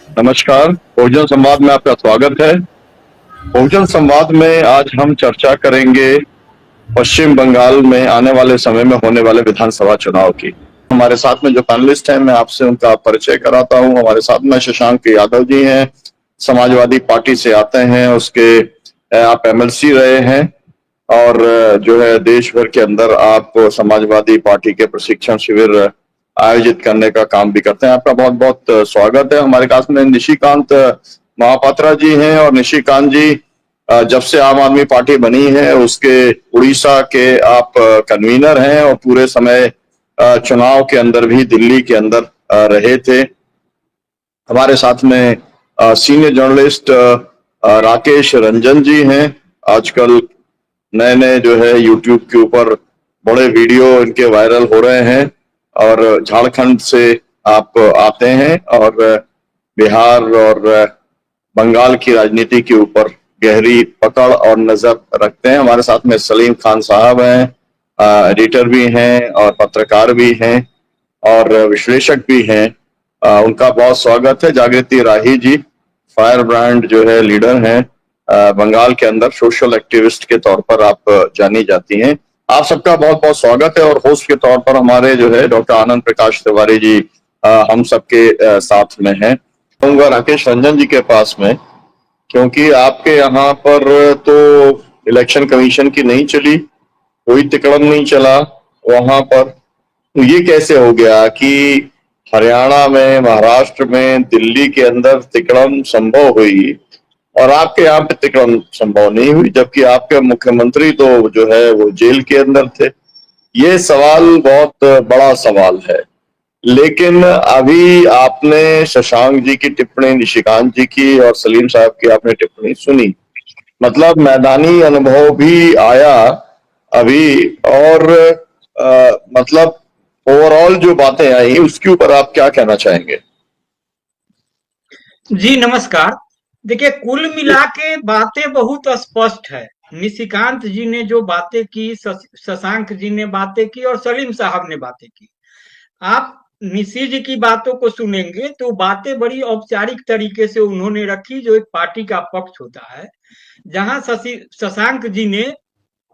नमस्कार। बहुजन संवाद में आपका स्वागत है। बहुजन संवाद में आज हम चर्चा करेंगे पश्चिम बंगाल में आने वाले समय में होने वाले विधानसभा चुनाव की। हमारे साथ में जो पैनलिस्ट हैं, मैं आपसे उनका परिचय कराता हूं। हमारे साथ में शशांक यादव जी हैं, समाजवादी पार्टी से आते हैं, उसके आप एमएलसी रहे हैं और जो है देश भर के अंदर आप समाजवादी पार्टी के प्रशिक्षण शिविर आयोजित करने का काम भी करते हैं। आपका बहुत बहुत स्वागत है। हमारे पास में निशिकांत महापात्रा जी हैं और निशिकांत जी जब से आम आदमी पार्टी बनी है उसके उड़ीसा के आप कन्वीनर हैं और पूरे समय चुनाव के अंदर भी दिल्ली के अंदर रहे थे। हमारे साथ में सीनियर जर्नलिस्ट राकेश रंजन जी हैं। आजकल नए नए जो है यूट्यूब के ऊपर बड़े वीडियो इनके वायरल हो रहे हैं और झारखंड से आप आते हैं और बिहार और बंगाल की राजनीति के ऊपर गहरी पकड़ और नजर रखते हैं। हमारे साथ में सलीम खान साहब हैं, एडिटर भी हैं और पत्रकार भी हैं और विश्लेषक भी हैं। उनका बहुत स्वागत है। जागृति राही जी फायर ब्रांड जो है लीडर हैं, बंगाल के अंदर सोशल एक्टिविस्ट के तौर पर आप जानी जाती हैं। आप सबका बहुत बहुत स्वागत है। और होस्ट के तौर पर हमारे जो है डॉक्टर आनंद प्रकाश तिवारी जी हम सबके साथ में हैं। कहूंगा राकेश रंजन जी के पास में, क्योंकि आपके यहाँ पर तो इलेक्शन कमीशन की नहीं चली, कोई तिकड़म नहीं चला वहां पर, तो ये कैसे हो गया कि हरियाणा में, महाराष्ट्र में, दिल्ली के अंदर तिकड़म संभव हुई और आपके यहाँ पे तिकड़म संभव नहीं हुई, जबकि आपके मुख्यमंत्री तो जो है वो जेल के अंदर थे। ये सवाल बहुत बड़ा सवाल है। लेकिन अभी आपने शशांक जी की टिप्पणी, निशिकांत जी की और सलीम साहब की आपने टिप्पणी सुनी, मतलब मैदानी अनुभव भी आया अभी और मतलब ओवरऑल जो बातें आई उसके ऊपर आप क्या कहना चाहेंगे? जी नमस्कार। देखिए, कुल मिला के बातें बहुत स्पष्ट है। निशिकांत जी ने जो बातें की, शशांक जी ने बातें की और सलीम साहब ने बातें की। आप निशी जी की बातों को सुनेंगे तो बातें बड़ी औपचारिक तरीके से उन्होंने रखी, जो एक पार्टी का पक्ष होता है। जहां शशांक जी ने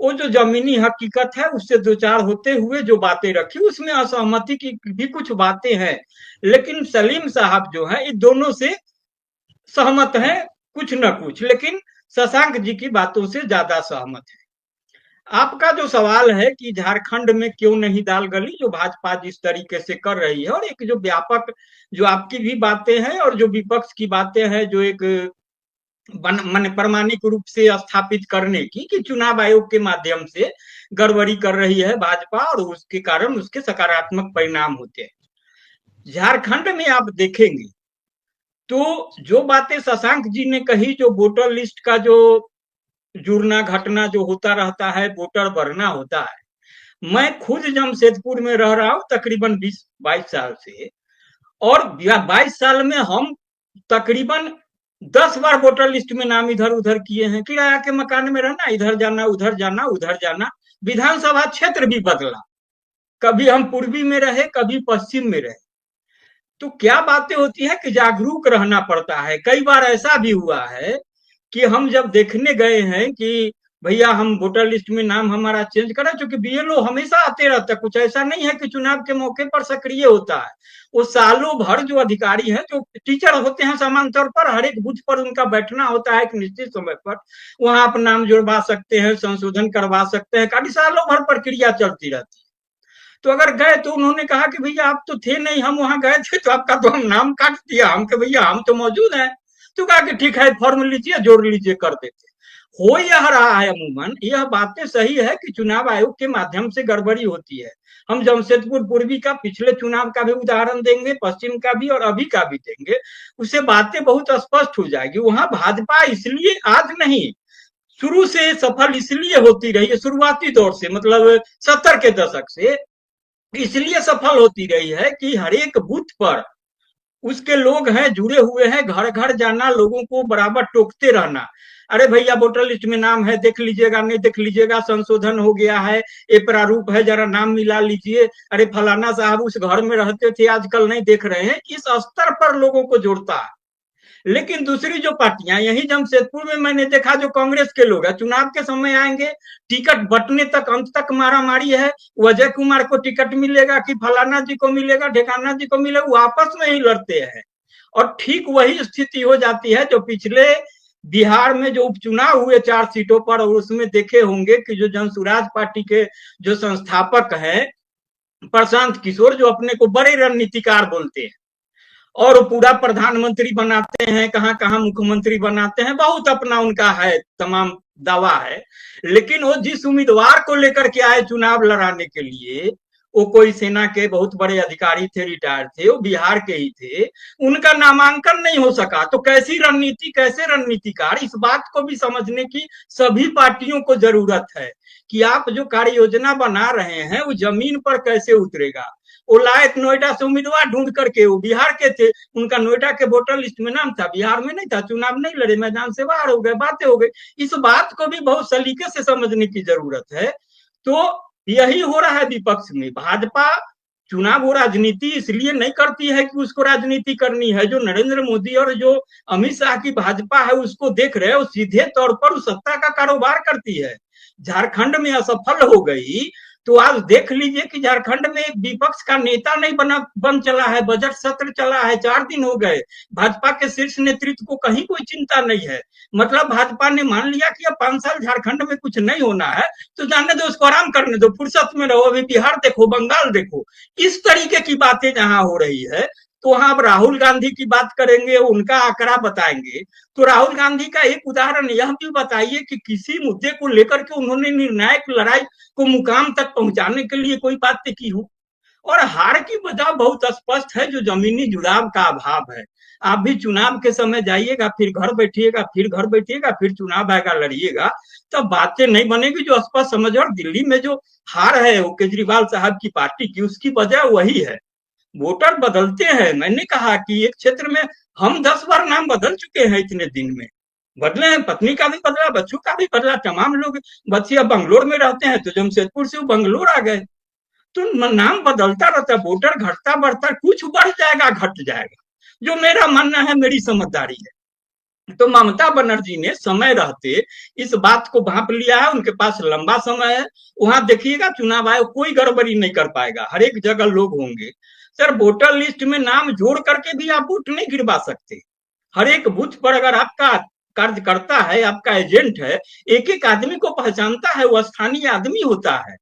वो जो जमीनी हकीकत है उससे दो चार होते हुए जो बातें रखी, उसमें असहमति की भी कुछ बातें हैं। लेकिन सलीम साहब जो है इन दोनों से सहमत है कुछ न कुछ, लेकिन शशांक जी की बातों से ज्यादा सहमत है। आपका जो सवाल है कि झारखंड में क्यों नहीं दाल गली, जो भाजपा जिस तरीके से कर रही है, और एक जो व्यापक जो आपकी भी बातें हैं और जो विपक्ष की बातें हैं, जो एक मन प्रमाणिक रूप से स्थापित करने की कि चुनाव आयोग के माध्यम से गड़बड़ी कर रही है भाजपा और उसके कारण उसके सकारात्मक परिणाम होते हैं। झारखंड में आप देखेंगे तो जो बातें शशांक जी ने कही, जो वोटर लिस्ट का जो जुड़ना घटना जो होता रहता है, वोटर बढ़ना होता है। मैं खुद जमशेदपुर में रह रहा हूं तकरीबन 20-22 साल से, और 22 साल में हम तकरीबन 10 बार वोटर लिस्ट में नाम इधर उधर किए हैं। किराया के मकान में रहना, इधर जाना उधर जाना उधर जाना, विधानसभा क्षेत्र भी बदला, कभी हम पूर्वी में रहे कभी पश्चिम में रहे। तो क्या बातें होती है कि जागरूक रहना पड़ता है। कई बार ऐसा भी हुआ है कि हम जब देखने गए हैं कि भैया हम वोटर लिस्ट में नाम हमारा चेंज करें, क्योंकि बीएलओ हमेशा आते रहता है, कुछ ऐसा नहीं है कि चुनाव के मौके पर सक्रिय होता है। वो सालों भर जो अधिकारी हैं, जो टीचर होते हैं, समान तौर पर हर एक बूथ पर उनका बैठना होता है एक निश्चित समय पर। वहां आप नाम जुड़वा सकते हैं, संशोधन करवा सकते हैं, काफी सालों भर प्रक्रिया चलती रहती है। तो अगर गए तो उन्होंने कहा कि भैया आप तो थे नहीं, हम वहां गए थे तो आपका तो हम नाम काट दिया। हम के भैया हम तो मौजूद हैं। तो कहा कि ठीक है, फॉर्म लीजिए, जोड़ लीजिए, कर देते। हो यह रहा है, अमूमन यह बातें सही है कि चुनाव आयोग के माध्यम से गड़बड़ी होती है। हम जमशेदपुर पूर्वी का पिछले चुनाव का भी उदाहरण देंगे, पश्चिम का भी और अभी का भी देंगे, उससे बातें बहुत स्पष्ट हो जाएगी। वहां भाजपा इसलिए आज नहीं, शुरू से सफल इसलिए होती रही है, शुरुआती दौर से, मतलब 70 के दशक से इसलिए सफल होती रही है कि हर एक बूथ पर उसके लोग हैं, जुड़े हुए हैं, घर घर जाना, लोगों को बराबर टोकते रहना। अरे भैया वोटर लिस्ट में नाम है, देख लीजिएगा, नहीं देख लीजिएगा, संशोधन हो गया है, ये प्रारूप है, जरा नाम मिला लीजिए। अरे फलाना साहब उस घर में रहते थे, आजकल नहीं देख रहे हैं। इस स्तर पर लोगों को जोड़ता है। लेकिन दूसरी जो पार्टियां, यही जमशेदपुर में मैंने देखा जो कांग्रेस के लोग हैं, चुनाव के समय आएंगे, टिकट बंटने तक अंत तक मारामारी है, अजय कुमार को टिकट मिलेगा कि फलाना जी को मिलेगा, ढेकाना जी को मिलेगा, वो आपस में ही लड़ते हैं। और ठीक वही स्थिति हो जाती है जो पिछले बिहार में जो उपचुनाव हुए 4 सीटों पर, और उसमें देखे होंगे कि जो जन सुराज पार्टी के जो संस्थापक हैं प्रशांत किशोर, जो अपने को बड़े रणनीतिकार बोलते हैं और पूरा प्रधानमंत्री बनाते हैं, कहां कहां मुख्यमंत्री बनाते हैं, बहुत अपना उनका है, तमाम दावा है। लेकिन वो जिस उम्मीदवार को लेकर के आए चुनाव लड़ाने के लिए, वो कोई सेना के बहुत बड़े अधिकारी थे, रिटायर्ड थे, वो बिहार के ही थे, उनका नामांकन नहीं हो सका। तो कैसी रणनीति, कैसे रणनीतिकार, इस बात को भी समझने की सभी पार्टियों को जरूरत है कि आप जो कार्य योजना बना रहे हैं वो जमीन पर कैसे उतरेगा। वो लाए नोएडा से उम्मीदवार ढूंढ करके, वो बिहार के थे, उनका नोएडा के वोटर लिस्ट में नाम था, बिहार में नहीं था, चुनाव नहीं लड़े, मैदान से बाहर हो गए, बातें हो गई। इस बात को भी बहुत सलीके से समझने की जरूरत है। तो यही हो रहा है विपक्ष में। भाजपा चुनाव वो राजनीति इसलिए नहीं करती है कि उसको राजनीति करनी है, जो नरेंद्र मोदी और जो अमित शाह की भाजपा है उसको देख रहे हो, सीधे तौर पर सत्ता का कारोबार करती है। झारखंड में असफल हो गई तो आज देख लीजिए कि झारखंड में एक विपक्ष का नेता नहीं बन चला है, बजट सत्र चला है, 4 दिन हो गए, भाजपा के शीर्ष नेतृत्व को कहीं कोई चिंता नहीं है। मतलब भाजपा ने मान लिया कि अब 5 साल झारखंड में कुछ नहीं होना है तो जाने दो, उसको आराम करने दो, फुर्सत में रहो, अभी बिहार देखो, बंगाल देखो। इस तरीके की बातें जहां हो रही है, तो वहां अब राहुल गांधी की बात करेंगे, उनका आंकड़ा बताएंगे। तो राहुल गांधी का एक उदाहरण यह भी बताइए कि किसी मुद्दे को लेकर के उन्होंने निर्णायक लड़ाई को मुकाम तक पहुंचाने के लिए कोई बातें की हो। और हार की वजह बहुत स्पष्ट है, जो जमीनी जुड़ाव का अभाव है। आप भी चुनाव के समय जाइएगा, फिर घर बैठिएगा, फिर घर बैठिएगा, फिर चुनाव आएगा लड़िएगा, तब बातें नहीं बनेगी जो स्पष्ट समझ। और दिल्ली में जो हार है वो केजरीवाल साहब की पार्टी की, उसकी वजह वही है, वोटर बदलते हैं। मैंने कहा कि एक क्षेत्र में हम 10 बार नाम बदल चुके हैं इतने दिन में, बदले हैं, पत्नी का भी बदला, बच्चों का भी बदला, तमाम लोग, बच्चे अब बंगलोर में रहते हैं तो जमशेदपुर से वो बंगलोर आ गए। तो नाम बदलता रहता, वोटर घटता बढ़ता, कुछ बढ़ जाएगा घट जाएगा, जो मेरा मानना है, मेरी समझदारी है। तो ममता बनर्जी ने समय रहते इस बात को भांप लिया है, उनके पास लंबा समय है। वहां देखिएगा चुनाव आयोग कोई गड़बड़ी नहीं कर पाएगा, हर एक जगह लोग होंगे। सर वोटर लिस्ट में नाम जोड़ करके भी आप वोट नहीं गिरवा सकते। हर एक बूथ पर अगर आपका कार्यकर्ता है, आपका एजेंट है, एक एक आदमी को पहचानता है, वो स्थानीय आदमी होता है।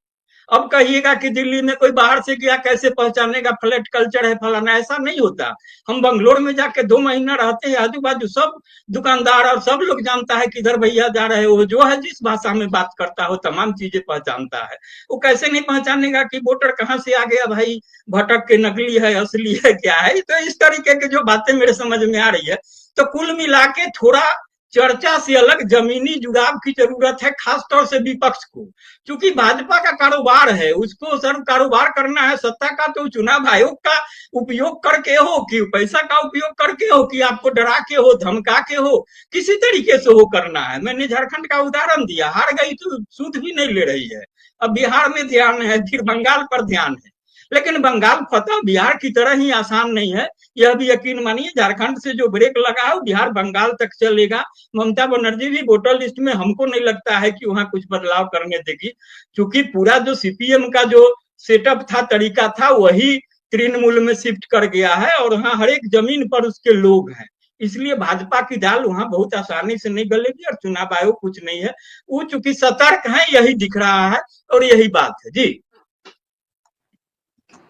अब कहिएगा कि दिल्ली में कोई बाहर से गया कैसे पहचानेगा, फ्लैट कल्चर है फलाना, ऐसा नहीं होता। हम बंगलोर में जाके 2 महीना रहते हैं, आजू बाजू सब दुकानदार और सब लोग जानता है किधर भैया जा रहे हो, जो है जिस भाषा में बात करता हो, तमाम चीजें पहचानता है। वो कैसे नहीं पहचानेगा कि वोटर कहाँ से आ गया भाई, भटक के नकली है असली है क्या है। तो इस तरीके की जो बातें मेरे समझ में आ रही है, तो कुल मिला के थोड़ा चर्चा से अलग जमीनी जुड़ाव की जरूरत है, खासतौर से विपक्ष को। क्योंकि भाजपा का कारोबार है, उसको सर कारोबार करना है सत्ता का, तो चुनाव आयोग का उपयोग करके हो कि पैसा का उपयोग करके हो कि आपको डरा के हो, धमका के हो, किसी तरीके से हो करना है। मैंने झारखंड का उदाहरण दिया, हार गई तो सूद भी नहीं ले रही है, अब बिहार में ध्यान है, फिर बंगाल पर ध्यान है। लेकिन बंगाल फतह बिहार की तरह ही आसान नहीं है, यह भी यकीन मानिए। झारखंड से जो ब्रेक लगा है बिहार बंगाल तक चलेगा। ममता बनर्जी भी वोटर लिस्ट में हमको नहीं लगता है कि वहां कुछ बदलाव करने देगी, क्योंकि पूरा जो सीपीएम का जो सेटअप था, तरीका था, वही तृणमूल में शिफ्ट कर गया है और वहां हर एक जमीन पर उसके लोग हैं। इसलिए भाजपा की दाल वहां बहुत आसानी से नहीं गलेगी और चुनाव आयोग कुछ नहीं है, वो चूंकि सतर्क है, यही दिख रहा है और यही बात है जी।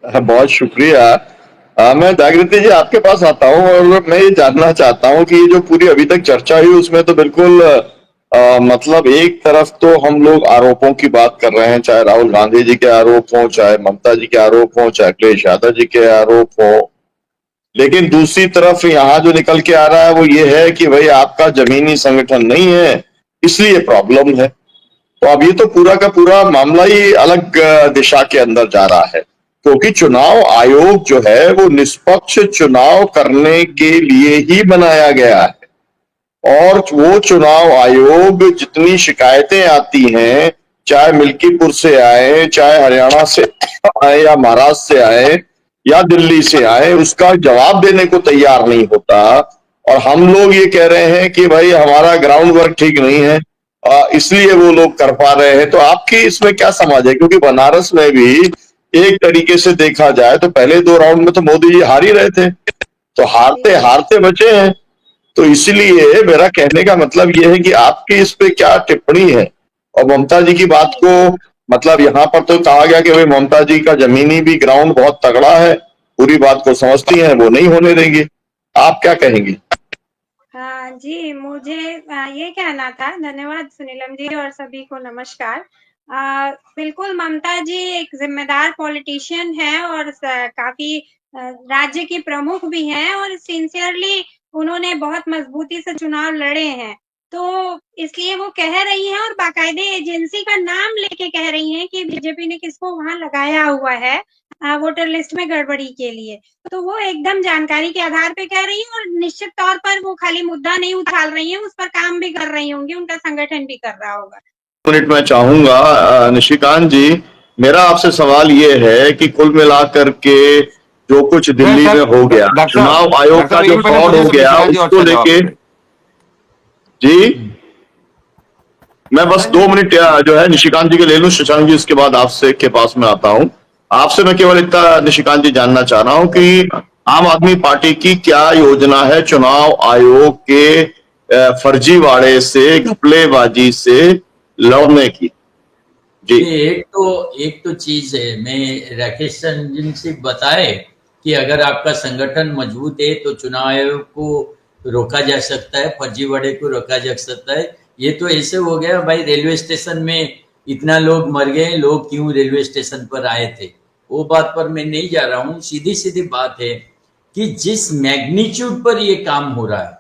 बहुत शुक्रिया। मैं जागृति जी आपके पास आता हूँ और मैं ये जानना चाहता हूँ कि ये जो पूरी अभी तक चर्चा हुई उसमें तो बिल्कुल मतलब एक तरफ तो हम लोग आरोपों की बात कर रहे हैं, चाहे राहुल गांधी जी के आरोप हो, चाहे ममता जी के आरोप हो, चाहे अखिलेश यादव जी के आरोप हो, लेकिन दूसरी तरफ यहाँ जो निकल के आ रहा है वो ये है कि भाई आपका जमीनी संगठन नहीं है इसलिए प्रॉब्लम है। तो अब ये तो पूरा का पूरा मामला ही अलग दिशा के अंदर जा रहा है, क्योंकि चुनाव आयोग जो है वो निष्पक्ष चुनाव करने के लिए ही बनाया गया है। और वो चुनाव आयोग जितनी शिकायतें आती हैं, चाहे मिल्कीपुर से आए, चाहे हरियाणा से आए या महाराष्ट्र से आए या दिल्ली से आए, उसका जवाब देने को तैयार नहीं होता। और हम लोग ये कह रहे हैं कि भाई हमारा ग्राउंड वर्क ठीक नहीं है, इसलिए वो लोग कर पा रहे हैं। तो आपकी इसमें क्या समझ है? क्योंकि बनारस में भी एक तरीके से देखा जाए तो पहले 2 राउंड में तो मोदी जी हार ही रहे थे, तो हारते हारते बचे हैं। तो इसलिए मेरा कहने का मतलब ये है कि आपकी इस पे क्या टिप्पणी है? और ममता जी की बात को, मतलब यहाँ पर तो कहा गया कि भाई ममता जी का जमीनी भी ग्राउंड बहुत तगड़ा है, पूरी बात को समझती हैं, वो नहीं होने देंगी। आप क्या कहेंगी? हाँ जी, मुझे ये कहना था। धन्यवाद सुनीलम जी और सभी को नमस्कार। बिल्कुल ममता जी एक जिम्मेदार पॉलिटिशियन है और काफी राज्य की प्रमुख भी हैं और सिंसियरली उन्होंने बहुत मजबूती से चुनाव लड़े हैं। तो इसलिए वो कह रही हैं और बाकायदे एजेंसी का नाम लेके कह रही हैं कि बीजेपी ने किसको वहां लगाया हुआ है वोटर लिस्ट में गड़बड़ी के लिए। तो वो एकदम जानकारी के आधार पे कह रही है और निश्चित तौर पर वो खाली मुद्दा नहीं उछाल रही है, उस पर काम भी कर रही होंगी, उनका संगठन भी कर रहा होगा। मिनट में चाहूंगा निशिकांत जी, मेरा आपसे सवाल ये है कि कुल मिलाकर के जो कुछ दिल्ली में हो गया, चुनाव आयोग का जो फ्रॉड हो गया, उसको लेके जी मैं बस 2 मिनट जो है निशिकांत जी के ले लूं, शशांक जी इसके बाद आपसे के पास में आता हूं। आपसे मैं केवल इतना निशिकांत जी जानना चाह रहा हूं कि आम आदमी पार्टी की क्या योजना है चुनाव आयोग के फर्जीवाड़े से, घपलेबाजी से लड़ने की? जी एक तो चीज है, मैं राकेश रंजन से बताए कि अगर आपका संगठन मजबूत है तो चुनाव आयोग को रोका जा सकता है, फर्जीवाड़े को रोका जा सकता है। ये तो ऐसे हो गया भाई, रेलवे स्टेशन में इतना लोग मर गए, लोग क्यों रेलवे स्टेशन पर आए थे, वो बात पर मैं नहीं जा रहा हूं। सीधी सीधी बात है कि जिस मैग्नीट्यूड पर ये काम हो रहा है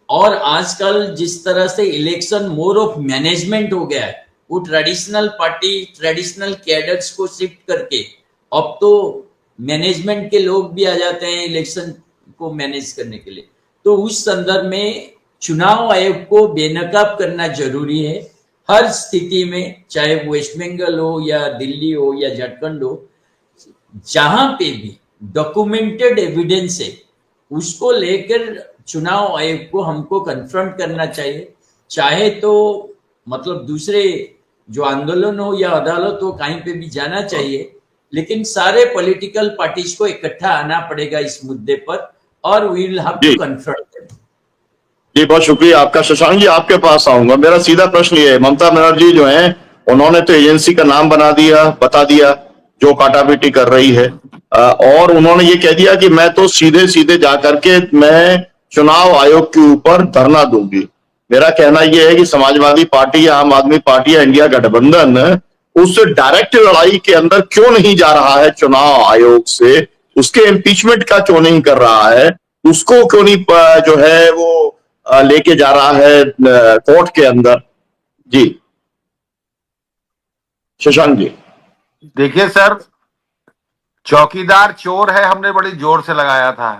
और आजकल जिस तरह से इलेक्शन मोर ऑफ मैनेजमेंट हो गया है, वो ट्रेडिशनल पार्टी, ट्रेडिशनल कैडर्स को शिफ्ट करके अब तो मैनेजमेंट के लोग भी आ जाते हैं इलेक्शन को मैनेज करने के लिए। तो उस संदर्भ में चुनाव आयोग को बेनकाब करना जरूरी है हर स्थिति में, चाहे वेस्ट बंगाल हो या दिल्ली हो या झारखंड हो, जहां पे भी डॉक्यूमेंटेड एविडेंस है उसको लेकर चुनाव आयोग को हमको कन्फ्रंट करना चाहिए। चाहे तो मतलब दूसरे जो आंदोलन हो या अदालत हो, कहीं पे भी जाना चाहिए, लेकिन सारे पॉलिटिकल पार्टीज को इकट्ठा आना पड़ेगा इस मुद्दे पर और we will have to confront. जी बहुत शुक्रिया आपका। शशांक जी आपके पास आऊंगा। मेरा सीधा प्रश्न ये है, ममता बनर्जी जो है उन्होंने तो एजेंसी का नाम बता दिया जो काटापीटी कर रही है, और उन्होंने ये कह दिया कि मैं तो सीधे सीधे जाकर के मैं चुनाव आयोग के ऊपर धरना दूंगी। मेरा कहना यह है कि समाजवादी पार्टी या आम आदमी पार्टी या इंडिया गठबंधन उस डायरेक्ट लड़ाई के अंदर क्यों नहीं जा रहा है चुनाव आयोग से, उसके इम्पीचमेंट का क्यों नहीं कर रहा है, उसको क्यों नहीं जो है वो लेके जा रहा है कोर्ट के अंदर? जी शशांक जी। देखिए सर, चौकीदार चोर है हमने बड़ी जोर से लगाया था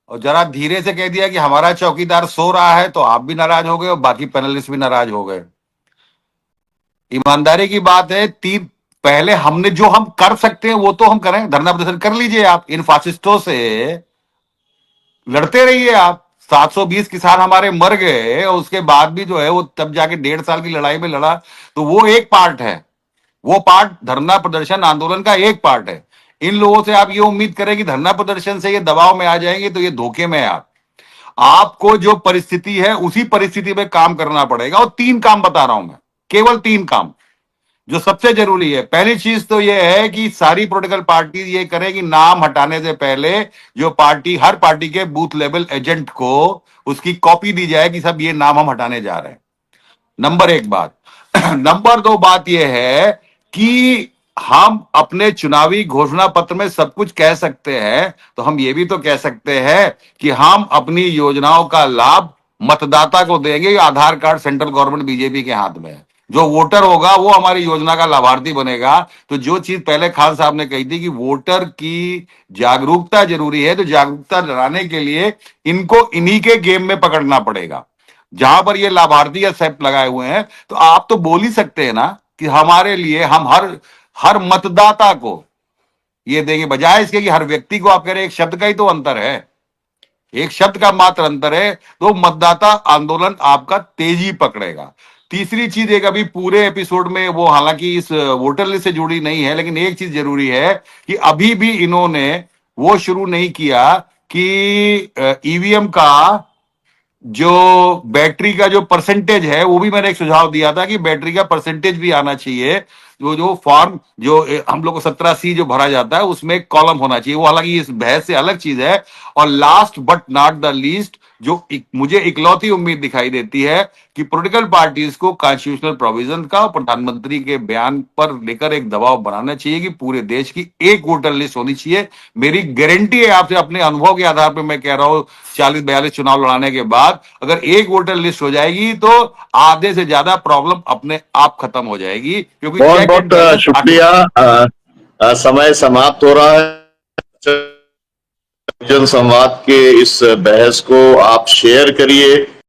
और जरा धीरे से कह दिया कि हमारा चौकीदार सो रहा है, तो आप भी नाराज हो गए और बाकी पैनलिस्ट भी नाराज हो गए। ईमानदारी की बात है, पहले हमने जो हम कर सकते हैं वो तो हम करें। धरना प्रदर्शन कर लीजिए, आप इन फासिस्टों से लड़ते रहिए। आप 720 किसान हमारे मर गए और उसके बाद भी जो है वो तब जाके 1.5 साल की लड़ाई में लड़ा, तो वो एक पार्ट है, वो पार्ट धरना प्रदर्शन आंदोलन का एक पार्ट है। इन लोगों से आप ये उम्मीद करें कि धरना प्रदर्शन से ये दबाव में आ जाएंगे, तो ये धोखे में है। आपको जो परिस्थिति है उसी परिस्थिति में काम करना पड़ेगा। और 3 काम बता रहा हूं मैं, केवल 3 काम जो सबसे जरूरी है। पहली चीज तो यह है कि सारी पॉलिटिकल पार्टी ये करे कि नाम हटाने से पहले जो पार्टी, हर पार्टी के बूथ लेवल एजेंट को उसकी कॉपी दी जाए कि सब ये नाम हम हटाने जा रहे हैं। नंबर 1 बात। नंबर 2 बात यह है कि हम अपने चुनावी घोषणा पत्र में सब कुछ कह सकते हैं, तो हम ये भी तो कह सकते हैं कि हम अपनी योजनाओं का लाभ मतदाता को देंगे। आधार कार्ड सेंट्रल गवर्नमेंट बीजेपी के हाथ में है, जो वोटर होगा वो हमारी योजना का लाभार्थी बनेगा। तो जो चीज पहले खान साहब ने कही थी कि वोटर की जागरूकता जरूरी है, तो जागरूकता लाने के लिए इनको इन्हीं के गेम में पकड़ना पड़ेगा। जहां पर ये लाभार्थी या सेप लगाए हुए हैं, तो आप तो बोल ही सकते हैं ना कि हमारे लिए हम हर मतदाता को ये देंगे, बजाय इसके कि हर व्यक्ति को आप कह रहे हैं। एक शब्द का ही तो अंतर है। एक शब्द का मात्र अंतर है, तो मतदाता आंदोलन आपका तेजी पकड़ेगा। तीसरी चीज, एक अभी पूरे एपिसोड में वो हालांकि इस वोटर लिस्ट से जुड़ी नहीं है, लेकिन एक चीज जरूरी है कि अभी भी इन्होंने वो शुरू नहीं किया कि ईवीएम का जो बैटरी का जो परसेंटेज है, वो भी मैंने एक सुझाव दिया था कि बैटरी का परसेंटेज भी आना चाहिए। जो फॉर्म जो हम लोग को 17C जो भरा जाता है उसमें एक कॉलम होना चाहिए, वो हालांकि इस बहस से अलग चीज है। और last but not the least, जो मुझे इकलौती उम्मीद दिखाई देती है कि पॉलिटिकल पार्टीज को कॉन्स्टिट्यूशनल प्रोविजन का और प्रधानमंत्री के बयान पर लेकर एक दबाव बनाना चाहिए कि पूरे देश की एक वोटर लिस्ट होनी चाहिए। मेरी गारंटी है आपसे, अपने अनुभव के आधार पर मैं कह रहा हूं, 40-42 चुनाव लड़ाने के बाद अगर एक वोटर लिस्ट हो जाएगी तो आधे से ज्यादा प्रॉब्लम अपने आप खत्म हो जाएगी, क्योंकि बहुत बहुत शुक्रिया। समय समाप्त हो रहा है। जन संवाद के इस बहस को आप शेयर करिए।